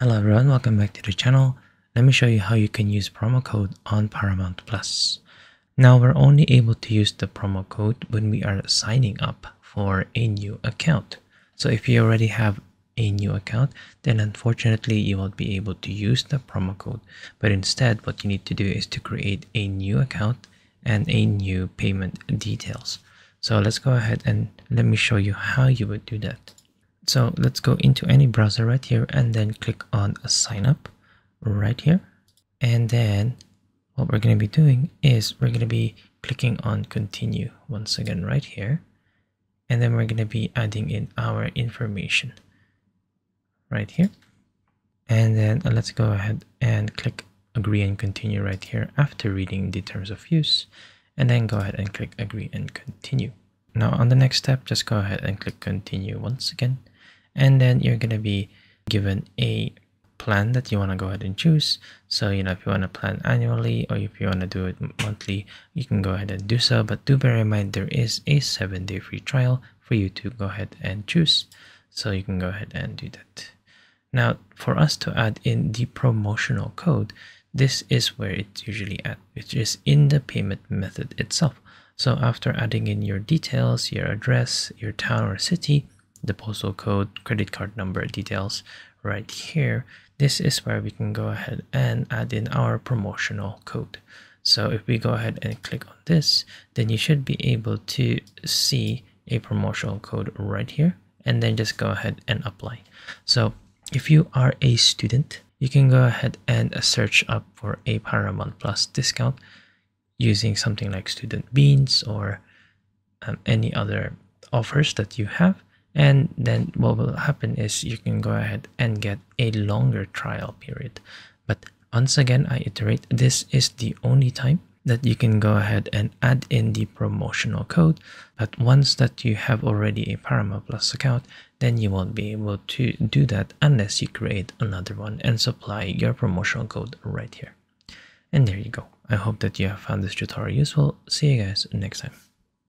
Hello everyone, welcome back to the channel. Let me show you how you can use promo code on Paramount Plus. Now we're only able to use the promo code when we are signing up for a new account. So if you already have a new account, then unfortunately you won't be able to use the promo code. But instead, what you need to do is to create a new account and a new payment details. So let's go ahead and let me show you how you would do that. So let's go into any browser right here and then click on a sign up right here. And then what we're going to be doing is we're going to be clicking on continue once again right here. And then we're going to be adding in our information right here. And then let's go ahead and click agree and continue right here after reading the terms of use. And then go ahead and click agree and continue. Now on the next step, just go ahead and click continue once again. And then you're going to be given a plan that you want to go ahead and choose. So, if you want to plan annually or if you want to do it monthly, you can go ahead and do so. But do bear in mind, there is a 7-day free trial for you to go ahead and choose. So you can go ahead and do that. Now, for us to add in the promotional code, this is where it's usually at, which is in the payment method itself. So after adding in your details, your address, your town or city, the postal code, credit card number details right here, this is where we can go ahead and add in our promotional code. So if we go ahead and click on this, then you should be able to see a promotional code right here, and then just go ahead and apply. So if you are a student, you can go ahead and search up for a Paramount Plus discount using something like Student Beans or any other offers that you have. And then what will happen is you can go ahead and get a longer trial period. But once again, I iterate, this is the only time that you can go ahead and add in the promotional code. But once that you have already a Paramount Plus account, then you won't be able to do that unless you create another one and supply your promotional code right here. And there you go. I hope that you have found this tutorial useful. See you guys next time.